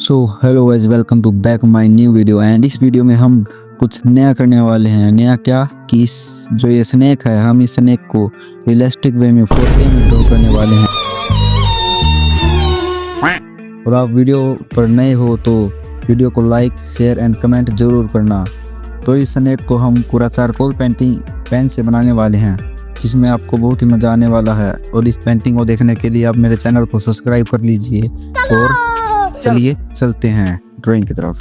So hello guys, welcome to back my new video. And इस video में हम कुछ नया करने वाले हैं। नया क्या कि जो ये स्नेक है, हम इस स्नेक को रियलिस्टिक वे में 4K में ड्रॉ करने वाले हैं। और आप वीडियो पर नए हो तो वीडियो को लाइक, शेयर एंड कमेंट जरूर करना। तो इस स्नेक को हम पूरा चारकोल पेन से बनाने वाले हैं, जिसमें आपको बहुत ही मज़ा आने वाला है। और इस पेंटिंग को देखने के लिए आप मेरे चैनल को सब्सक्राइब कर लीजिए। और चलिए चलते हैं ड्राइंग की तरफ।